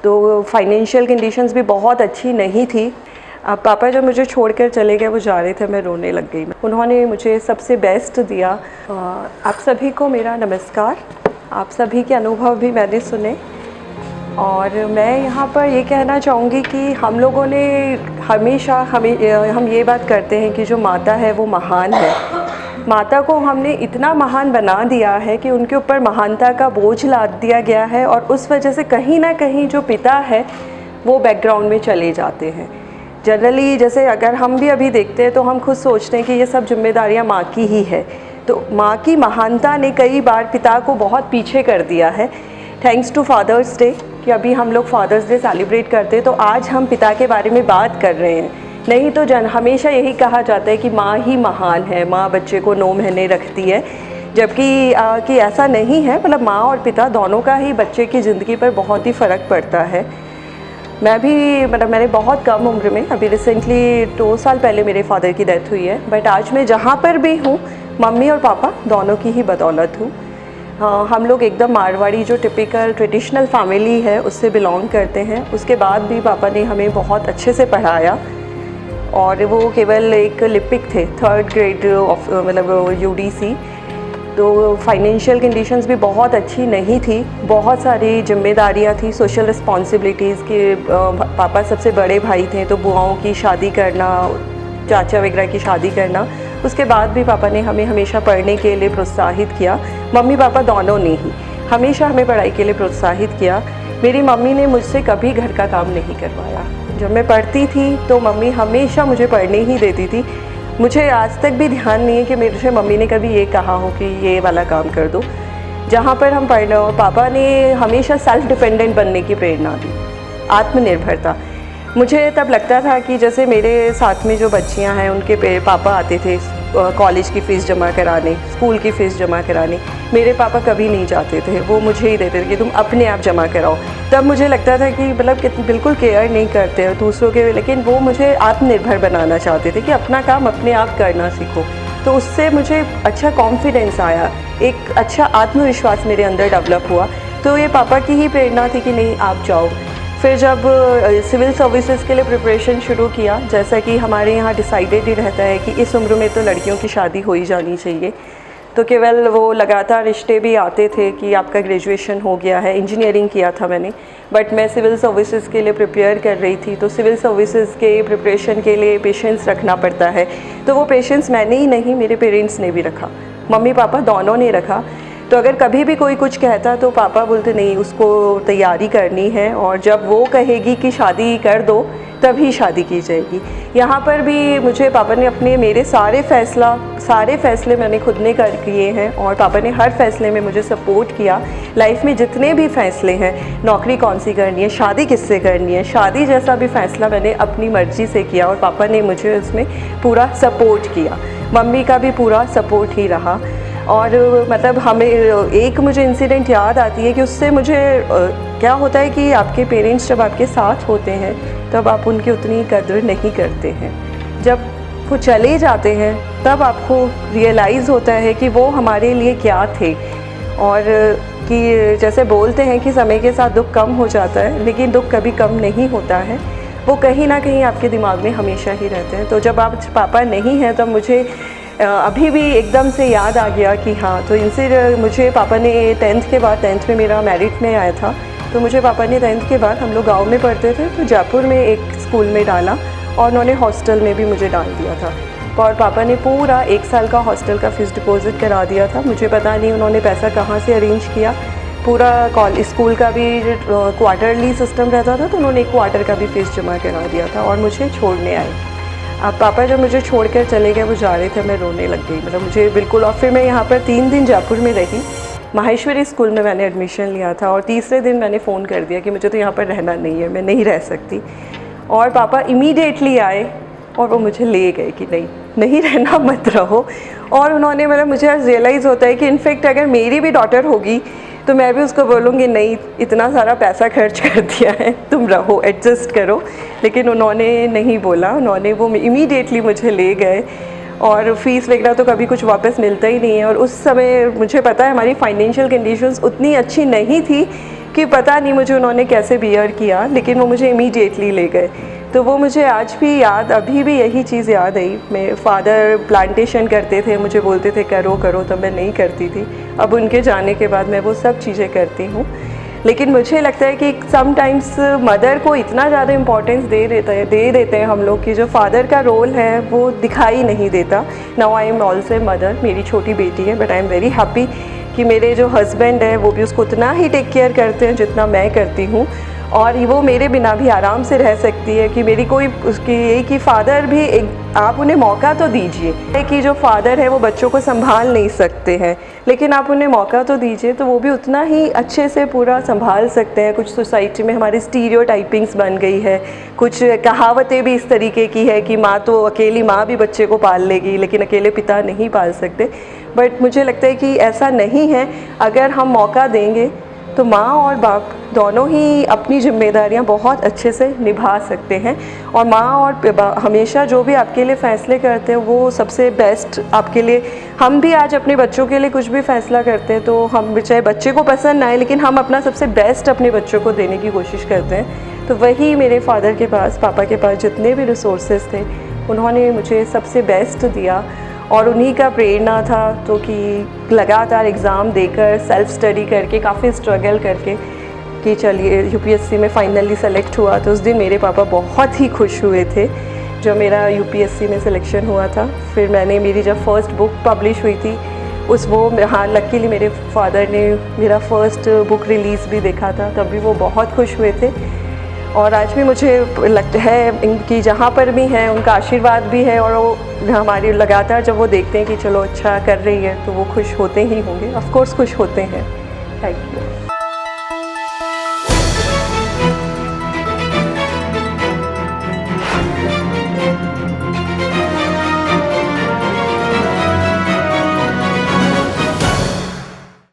तो financial conditions भी बहुत अच्छी नहीं थी। अब पापा जब मुझे छोड़कर चले गए, वो जा रहे थे, मैं रोने लग गई। उन्होंने मुझे सबसे बेस्ट दिया। आप सभी को मेरा नमस्कार। आप सभी के अनुभव भी मैंने सुने और मैं यहाँ पर ये कहना चाहूँगी कि हम लोगों ने हमेशा हम ये बात करते हैं कि जो माता है वो महान है। माता को हमने इतना महान बना दिया है कि उनके ऊपर महानता का बोझ लाद दिया गया है और उस वजह से कहीं ना कहीं जो पिता है वो बैकग्राउंड में चले जाते हैं। जनरली जैसे अगर हम भी अभी देखते हैं तो हम खुद सोचते हैं कि ये सब जिम्मेदारियाँ माँ की ही है। तो माँ की महानता ने कई बार पिता को बहुत पीछे कर दिया है। थैंक्स टू फादर्स डे कि अभी हम लोग फादर्स डे सेलिब्रेट करते हैं, तो आज हम पिता के बारे में बात कर रहे हैं। नहीं तो हमेशा यही कहा जाता है कि माँ ही महान है, माँ बच्चे को 9 महीने रखती है, जबकि कि ऐसा नहीं है। मतलब माँ और पिता दोनों का ही बच्चे की ज़िंदगी पर बहुत ही फ़र्क पड़ता है। मैं भी मैंने बहुत कम उम्र में, अभी रिसेंटली 2 साल पहले मेरे फादर की डेथ हुई है, बट आज मैं जहाँ पर भी हूँ मम्मी और पापा दोनों की ही बदौलत हूँ। हम लोग एकदम मारवाड़ी जो टिपिकल ट्रेडिशनल फैमिली है उससे बिलोंग करते हैं। उसके बाद भी पापा ने हमें बहुत अच्छे से पढ़ाया और वो केवल एक लिपिक थे, 3rd ग्रेड ऑफ UDC। तो फाइनेंशियल कंडीशंस भी बहुत अच्छी नहीं थी, बहुत सारी जिम्मेदारियां थी, सोशल रिस्पॉन्सिबिलिटीज़ के। पापा सबसे बड़े भाई थे तो बुआओं की शादी करना, चाचा वगैरह की शादी करना। उसके बाद भी पापा ने हमें हमेशा पढ़ने के लिए प्रोत्साहित किया। मम्मी पापा दोनों ने ही हमेशा हमें पढ़ाई के लिए प्रोत्साहित किया। मेरी मम्मी ने मुझसे कभी घर का काम नहीं करवाया। जब मैं पढ़ती थी तो मम्मी हमेशा मुझे पढ़ने ही देती थी। मुझे आज तक भी ध्यान नहीं है कि मेरे से मम्मी ने कभी ये कहा हो कि ये वाला काम कर दो। जहाँ पर हम पढ़ना हो, पापा ने हमेशा सेल्फ डिपेंडेंट बनने की प्रेरणा दी, आत्मनिर्भरता। मुझे तब लगता था कि जैसे मेरे साथ में जो बच्चियाँ हैं उनके पापा आते थे कॉलेज की फ़ीस जमा कराने, स्कूल की फ़ीस जमा कराने, मेरे पापा कभी नहीं जाते थे, वो मुझे ही देते थे कि तुम अपने आप जमा कराओ। तब मुझे लगता था कि मतलब बिल्कुल केयर नहीं करते हैं दूसरों के, लेकिन वो मुझे आत्मनिर्भर बनाना चाहते थे कि अपना काम अपने आप करना सीखो। तो उससे मुझे अच्छा कॉन्फिडेंस आया, एक अच्छा आत्मविश्वास मेरे अंदर डेवलप हुआ। तो ये पापा की ही प्रेरणा थी कि नहीं आप जाओ। फिर जब सिविल सर्विसेज के लिए प्रिपरेशन शुरू किया, जैसा कि हमारे यहाँ डिसाइडेड ही रहता है कि इस उम्र में तो लड़कियों की शादी हो ही जानी चाहिए, तो केवल वो लगातार रिश्ते भी आते थे कि आपका ग्रेजुएशन हो गया है। इंजीनियरिंग किया था मैंने, बट मैं सिविल सर्विसेज के लिए प्रिपेयर कर रही थी। तो सिविल सर्विसेज के प्रिपरेशन के लिए पेशेंस रखना पड़ता है। तो वो पेशेंस मैंने ही नहीं, मेरे पेरेंट्स ने भी रखा, मम्मी पापा दोनों ने रखा। तो अगर कभी भी कोई कुछ कहता तो पापा बोलते नहीं, उसको तैयारी करनी है और जब वो कहेगी कि शादी कर दो तभी शादी की जाएगी। यहाँ पर भी मुझे पापा ने मेरे सारे फैसले मैंने खुद ने कर किए हैं और पापा ने हर फैसले में मुझे सपोर्ट किया। लाइफ में जितने भी फैसले हैं, नौकरी कौन सी करनी है, शादी किससे करनी है, शादी जैसा भी फैसला मैंने अपनी मर्ज़ी से किया और पापा ने मुझे उसमें पूरा सपोर्ट किया। मम्मी का भी पूरा सपोर्ट ही रहा। और मतलब हमें एक मुझे इंसिडेंट याद आती है कि उससे मुझे क्या होता है कि आपके पेरेंट्स जब आपके साथ होते हैं तब आप उनकी उतनी कदर नहीं करते हैं। जब वो चले जाते हैं तब आपको रियलाइज़ होता है कि वो हमारे लिए क्या थे। और कि जैसे बोलते हैं कि समय के साथ दुख कम हो जाता है, लेकिन दुख कभी कम नहीं होता है, वो कहीं ना कहीं आपके दिमाग में हमेशा ही रहते हैं। तो जब आप पापा नहीं हैं तब मुझे अभी भी एकदम से याद आ गया कि हाँ, तो इनसे मुझे पापा ने 10th के बाद, 10th में मेरा मेरिट में आया था, तो मुझे पापा ने 10th के बाद, हम लोग गांव में पढ़ते थे, तो जयपुर में एक स्कूल में डाला और उन्होंने हॉस्टल में भी मुझे डाल दिया था। और पापा ने पूरा 1 साल का हॉस्टल का फ़ीस डिपॉज़िट करा दिया था। मुझे पता नहीं उन्होंने पैसा कहाँ से अरेंज किया। पूरा स्कूल का भी क्वार्टरली सिस्टम रहता था, तो उन्होंने 1 क्वार्टर का भी फ़ीस जमा करा दिया था और मुझे छोड़ने आए। अब पापा जब मुझे छोड़कर चले गए, वो जा रहे थे, मैं रोने लग गई, मतलब मुझे बिल्कुल। और फिर मैं यहाँ पर 3 दिन जयपुर में रही, माहेश्वरी स्कूल में मैंने एडमिशन लिया था और तीसरे दिन मैंने फ़ोन कर दिया कि मुझे तो यहाँ पर रहना नहीं है, मैं नहीं रह सकती। और पापा इमीडिएटली आए और वो मुझे ले गए कि नहीं रहना, मत रहो। और उन्होंने मतलब मुझे आज रियलाइज़ होता है कि इनफेक्ट अगर मेरी भी डॉटर होगी तो मैं भी उसको बोलूँगी नहीं, इतना सारा पैसा खर्च कर दिया है, तुम रहो, एडजस्ट करो। लेकिन उन्होंने नहीं बोला, उन्होंने वो इमीडिएटली मुझे ले गए। और फ़ीस वगैरह तो कभी कुछ वापस मिलता ही नहीं है। और उस समय मुझे पता है हमारी फाइनेंशियल कंडीशंस उतनी अच्छी नहीं थी कि पता नहीं मुझे उन्होंने कैसे बियर किया, लेकिन वो मुझे इमीडिएटली ले गए। तो वो मुझे आज भी याद, अभी भी यही चीज़ याद आई। मेरे फादर प्लांटेशन करते थे, मुझे बोलते थे करो करो, तो मैं नहीं करती थी। अब उनके जाने के बाद मैं वो सब चीज़ें करती हूँ। लेकिन मुझे लगता है कि समटाइम्स मदर को इतना ज़्यादा इम्पोर्टेंस दे देते हैं हम लोग कि जो फादर का रोल है वो दिखाई नहीं देता। Now I am also a mother, मेरी छोटी बेटी है, but I am very happy कि मेरे जो हस्बैंड है वो भी उसको उतना ही टेक केयर करते हैं जितना मैं करती हूँ, और वो मेरे बिना भी आराम से रह सकती है। कि मेरी कोई उसकी ये कि फ़ादर भी एक, आप उन्हें मौका तो दीजिए कि जो फादर है वो बच्चों को संभाल नहीं सकते हैं, लेकिन आप उन्हें मौका तो दीजिए तो वो भी उतना ही अच्छे से पूरा संभाल सकते हैं। कुछ सोसाइटी में हमारी स्टीरियोटाइपिंग्स बन गई है, कुछ कहावतें भी इस तरीके की है कि माँ तो अकेली माँ भी बच्चे को पाल लेगी लेकिन अकेले पिता नहीं पाल सकते। बट मुझे लगता है कि ऐसा नहीं है। अगर हम मौका देंगे तो माँ और बाप दोनों ही अपनी जिम्मेदारियाँ बहुत अच्छे से निभा सकते हैं, और माँ और हमेशा जो भी आपके लिए फ़ैसले करते हैं वो सबसे बेस्ट आपके लिए। हम भी आज अपने बच्चों के लिए कुछ भी फ़ैसला करते हैं तो हम, चाहे बच्चे को पसंद ना आए, लेकिन हम अपना सबसे बेस्ट अपने बच्चों को देने की कोशिश करते हैं। तो वही मेरे फादर के पास, पापा के पास जितने भी रिसोर्सेज थे उन्होंने मुझे सबसे बेस्ट दिया, और उन्हीं का प्रेरणा था तो कि लगातार एग्ज़ाम देकर, सेल्फ़ स्टडी करके, काफ़ी स्ट्रगल करके कि चलिए यूपीएससी में फ़ाइनली सेलेक्ट हुआ। तो उस दिन मेरे पापा बहुत ही खुश हुए थे जब मेरा यूपीएससी में सिलेक्शन हुआ था। फिर मैंने, मेरी जब फर्स्ट बुक पब्लिश हुई थी हाँ लकीली मेरे फादर ने मेरा फर्स्ट बुक रिलीज़ भी देखा था, तब भी वो बहुत खुश हुए थे। और आज भी मुझे लगता है इनकी जहाँ पर भी हैं उनका आशीर्वाद भी है, और वो हमारी लगातार जब वो देखते हैं कि चलो अच्छा कर रही है तो वो खुश होते ही होंगे, ऑफ कोर्स खुश होते हैं। Thank you.